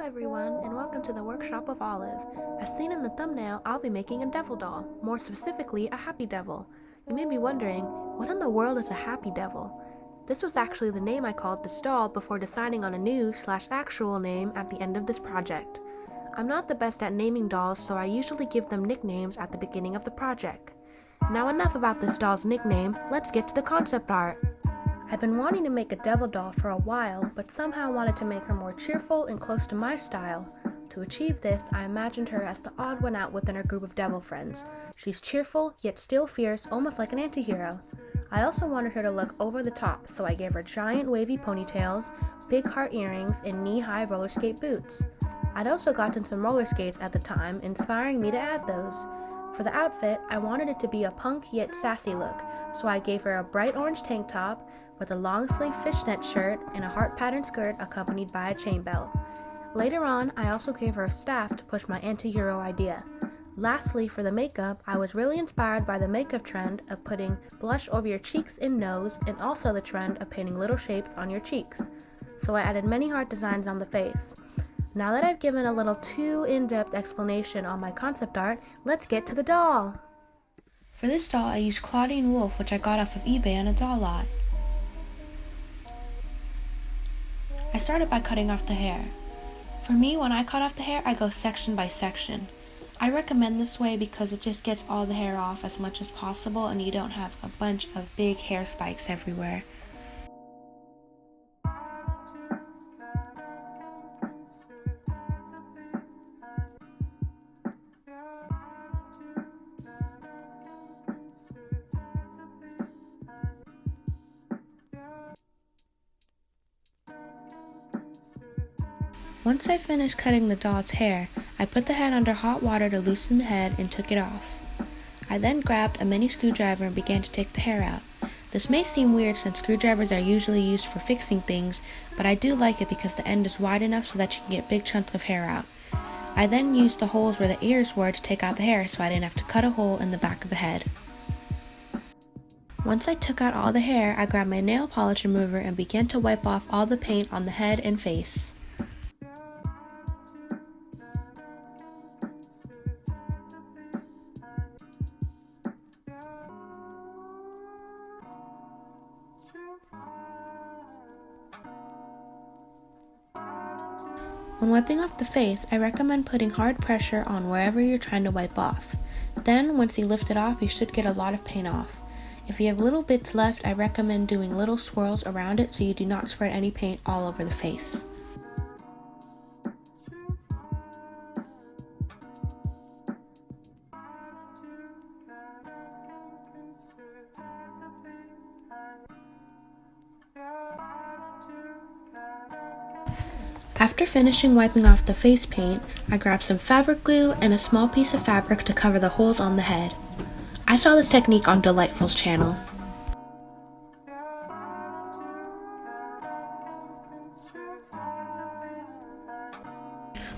everyone, and welcome to the workshop of Olive. As seen in the thumbnail, I'll be making a devil doll, more specifically a happy devil. You may be wondering, what in the world is a happy devil? This was actually the name I called this doll before deciding on a new/actual name at the end of this project. I'm not the best at naming dolls, so I usually give them nicknames at the beginning of the project. Now enough about this doll's nickname, let's get to the concept art. I've been wanting to make a devil doll for a while, but somehow wanted to make her more cheerful and close to my style. To achieve this, I imagined her as the odd one out within her group of devil friends. She's cheerful, yet still fierce, almost like an anti-hero. I also wanted her to look over the top, so I gave her giant wavy ponytails, big heart earrings, and knee-high roller skate boots. I'd also gotten some roller skates at the time, inspiring me to add those. For the outfit, I wanted it to be a punk yet sassy look, so I gave her a bright orange tank top, with a long-sleeve fishnet shirt and a heart-patterned skirt accompanied by a chain belt. Later on, I also gave her a staff to push my anti-hero idea. Lastly, for the makeup, I was really inspired by the makeup trend of putting blush over your cheeks and nose, and also the trend of painting little shapes on your cheeks. So I added many heart designs on the face. Now that I've given a little too in-depth explanation on my concept art, let's get to the doll! For this doll, I used Clawdeen wool, which I got off of eBay on a doll lot. I started by cutting off the hair. For me, when I cut off the hair, I go section by section. I recommend this way because it just gets all the hair off as much as possible and you don't have a bunch of big hair spikes everywhere. Once I finished cutting the doll's hair, I put the head under hot water to loosen the head and took it off. I then grabbed a mini screwdriver and began to take the hair out. This may seem weird since screwdrivers are usually used for fixing things, but I do like it because the end is wide enough so that you can get big chunks of hair out. I then used the holes where the ears were to take out the hair so I didn't have to cut a hole in the back of the head. Once I took out all the hair, I grabbed my nail polish remover and began to wipe off all the paint on the head and face. When wiping off the face, I recommend putting hard pressure on wherever you're trying to wipe off. Then, once you lift it off, you should get a lot of paint off. If you have little bits left, I recommend doing little swirls around it so you do not spread any paint all over the face. After finishing wiping off the face paint, I grabbed some fabric glue and a small piece of fabric to cover the holes on the head. I saw this technique on Delightful's channel.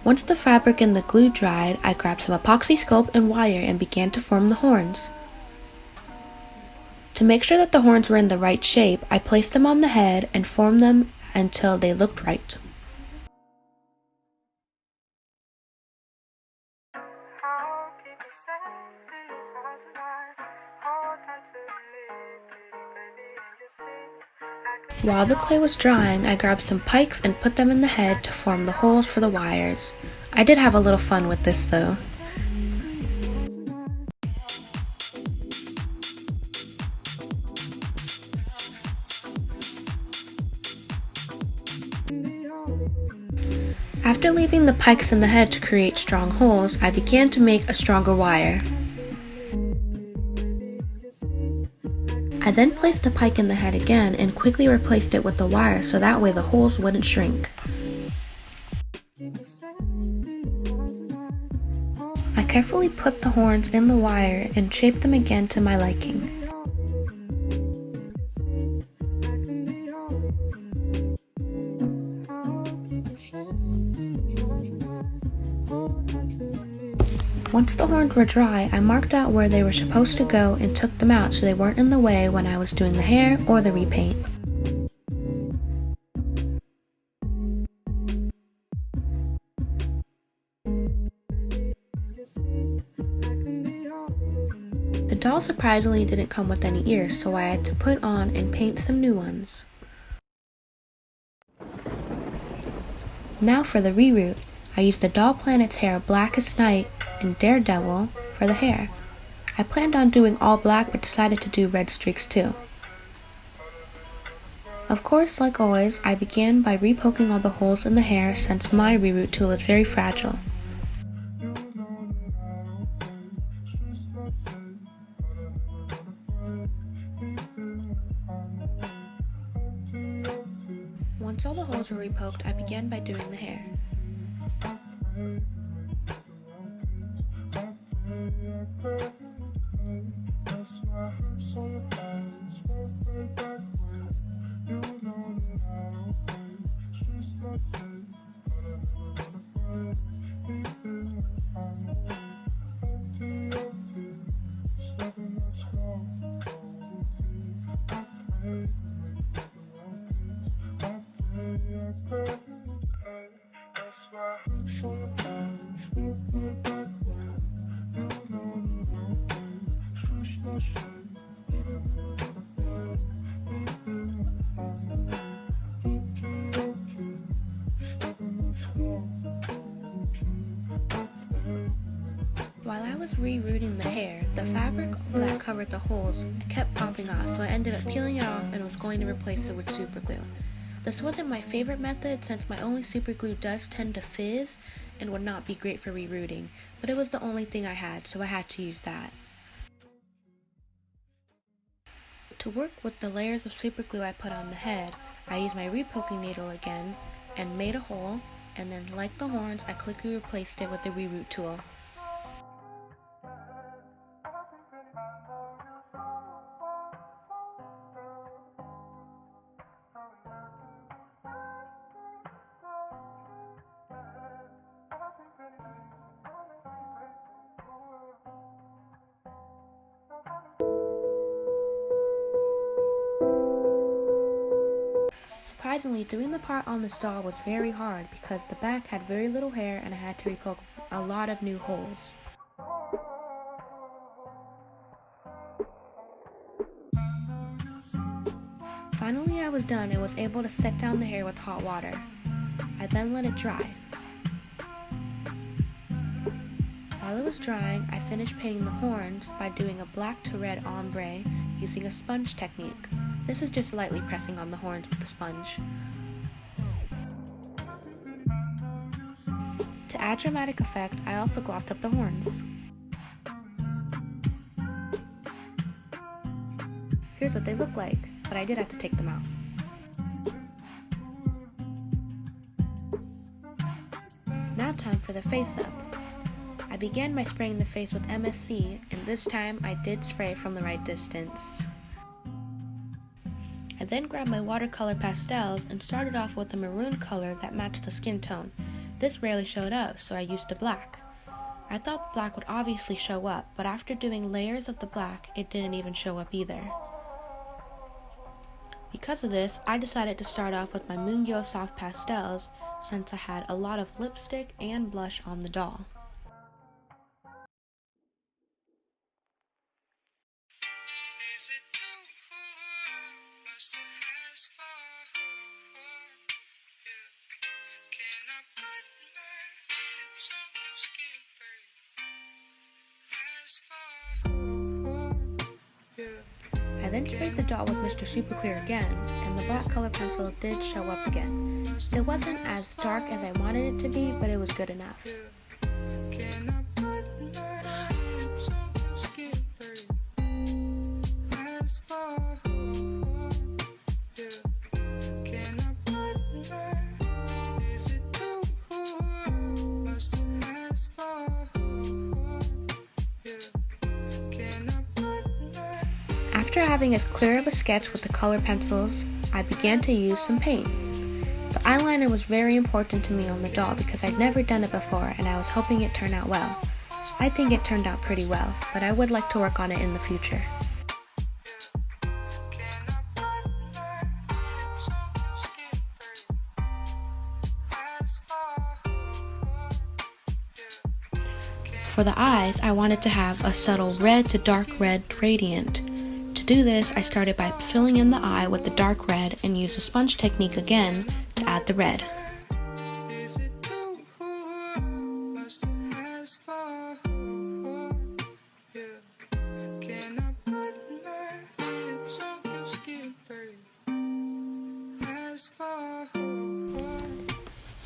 Once the fabric and the glue dried, I grabbed some epoxy sculpt and wire and began to form the horns. To make sure that the horns were in the right shape, I placed them on the head and formed them until they looked right. While the clay was drying, I grabbed some pikes and put them in the head to form the holes for the wires. I did have a little fun with this though. After leaving the pikes in the head to create strong holes, I began to make a stronger wire. I then placed the pike in the head again and quickly replaced it with the wire so that way the holes wouldn't shrink. I carefully put the horns in the wire and shaped them again to my liking. Once the horns were dry, I marked out where they were supposed to go and took them out so they weren't in the way when I was doing the hair or the repaint. The doll surprisingly didn't come with any ears, so I had to put on and paint some new ones. Now for the reroute. I used the doll planet's hair Blackest Night and Daredevil for the hair. I planned on doing all black but decided to do red streaks too. Of course, like always, I began by repoking all the holes in the hair since my reroute tool is very fragile. Once all the holes were repoked, I began by doing the hair. While I was rerouting the hair, the fabric that covered the holes kept popping off, so I ended up peeling it off and was going to replace it with super glue. This wasn't my favorite method since my only super glue does tend to fizz and would not be great for rerouting, but it was the only thing I had, so I had to use that. To work with the layers of super glue I put on the head, I used my repoking needle again and made a hole, and then like the horns, I quickly replaced it with the reroute tool. Surprisingly, doing the part on this doll was very hard because the back had very little hair and I had to repoke a lot of new holes. Finally I was done and was able to set down the hair with hot water. I then let it dry. While it was drying, I finished painting the horns by doing a black to red ombre using a sponge technique. This is just lightly pressing on the horns with the sponge. To add dramatic effect, I also glossed up the horns. Here's what they look like, but I did have to take them out. Now time for the face up. I began by spraying the face with MSC, and this time I did spray from the right distance. I then grabbed my watercolor pastels and started off with a maroon color that matched the skin tone. This rarely showed up, so I used the black. I thought the black would obviously show up, but after doing layers of the black, it didn't even show up either. Because of this, I decided to start off with my Mungyo soft pastels since I had a lot of lipstick and blush on the doll. I then sprayed the doll with Mr. Super Clear again, and the black color pencil did show up again. It wasn't as dark as I wanted it to be, but it was good enough. After having as clear of a sketch with the color pencils, I began to use some paint. The eyeliner was very important to me on the doll because I'd never done it before and I was hoping it turned out well. I think it turned out pretty well, but I would like to work on it in the future. For the eyes, I wanted to have a subtle red to dark red gradient. To do this, I started by filling in the eye with the dark red and used the sponge technique again to add the red.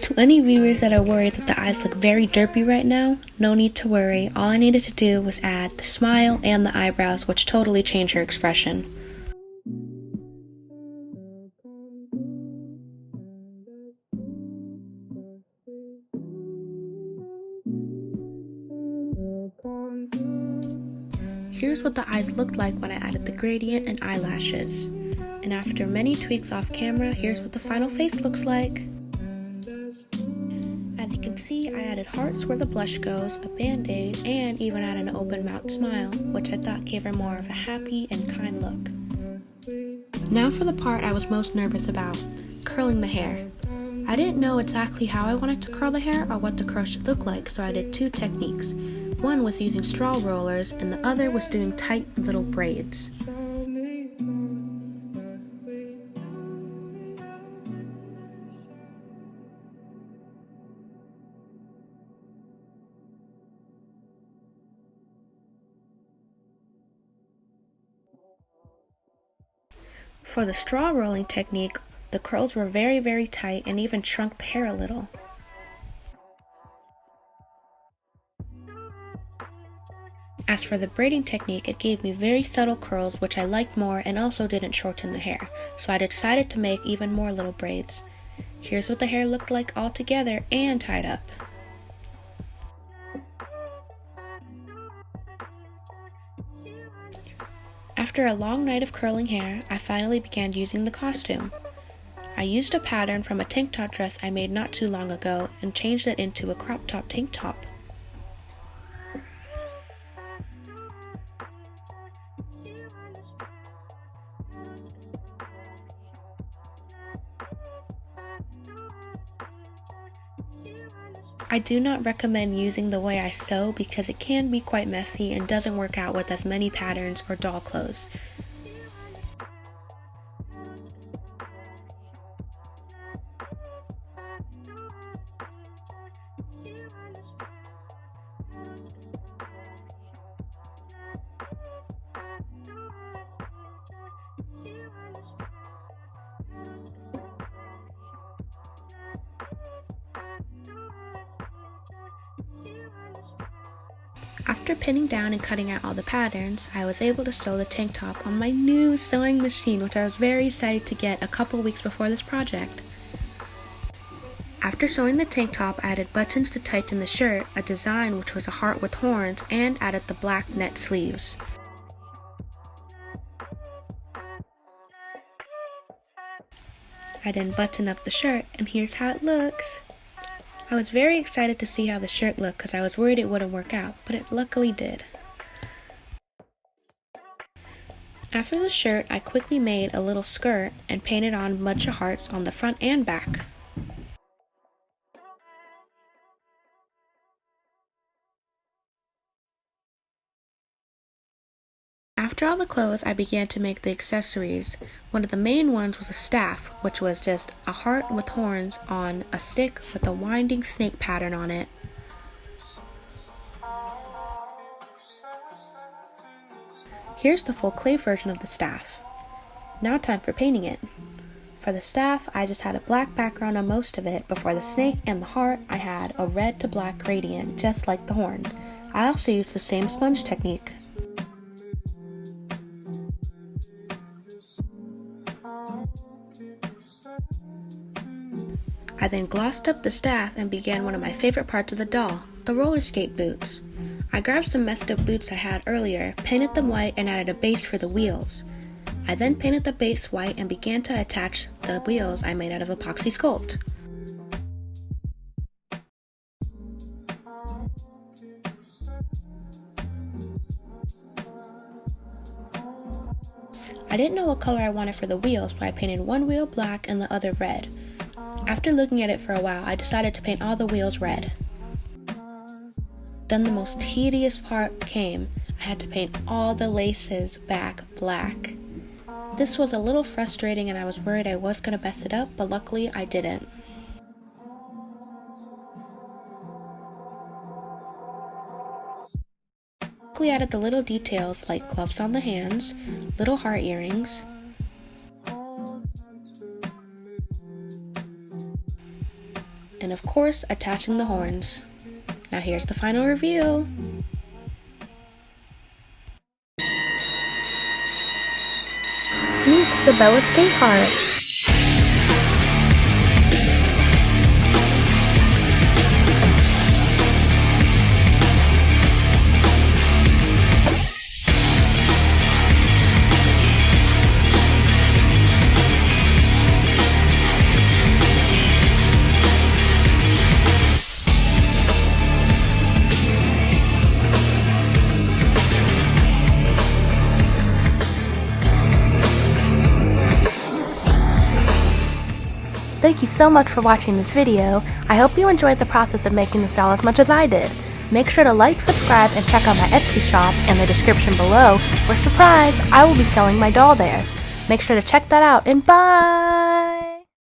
To any viewers that are worried that the eyes look very derpy right now, no need to worry. All I needed to do was add the smile and the eyebrows, which totally changed her expression. Here's what the eyes looked like when I added the gradient and eyelashes. And after many tweaks off camera, here's what the final face looks like. As you can see, I added hearts where the blush goes, a band-aid, and even added an open mouth smile, which I thought gave her more of a happy and kind look. Now for the part I was most nervous about, curling the hair. I didn't know exactly how I wanted to curl the hair or what the curl should look like, so I did two techniques. One was using straw rollers, and the other was doing tight little braids. For the straw rolling technique, the curls were very tight and even shrunk the hair a little. As for the braiding technique, it gave me very subtle curls, which I liked more and also didn't shorten the hair, so I decided to make even more little braids. Here's what the hair looked like all together and tied up. After a long night of curling hair, I finally began using the costume. I used a pattern from a tank top dress I made not too long ago and changed it into a crop top tank top. I do not recommend using the way I sew because it can be quite messy and doesn't work out with as many patterns or doll clothes. After pinning down and cutting out all the patterns, I was able to sew the tank top on my new sewing machine, which I was very excited to get a couple weeks before this project. After sewing the tank top, I added buttons to tighten the shirt, a design which was a heart with horns, and added the black net sleeves. I then buttoned up the shirt, and here's how it looks. I was very excited to see how the shirt looked because I was worried it wouldn't work out, but it luckily did. After the shirt, I quickly made a little skirt and painted on a bunch of hearts on the front and back. After all the clothes, I began to make the accessories. One of the main ones was a staff, which was just a heart with horns on a stick with a winding snake pattern on it. Here's the full clay version of the staff. Now time for painting it. For the staff, I just had a black background on most of it, but for the snake and the heart, I had a red to black gradient, just like the horn. I also used the same sponge technique. I then glossed up the staff and began one of my favorite parts of the doll, the roller skate boots. I grabbed some messed up boots I had earlier, painted them white, and added a base for the wheels. I then painted the base white and began to attach the wheels I made out of Apoxie Sculpt. I didn't know what color I wanted for the wheels, so I painted one wheel black and the other red. After looking at it for a while, I decided to paint all the wheels red. Then the most tedious part came. I had to paint all the laces back black. This was a little frustrating and I was worried I was going to mess it up, but luckily I didn't. Quickly added the little details like gloves on the hands, little heart earrings, and of course attaching the horns. Now here's the final reveal. Meet Sabella Skateheart. Thank you so much for watching this video. I hope you enjoyed the process of making this doll as much as I did. Make sure to like, subscribe, and check out my Etsy shop in the description below, where, surprise, I will be selling my doll there. Make sure to check that out, and bye!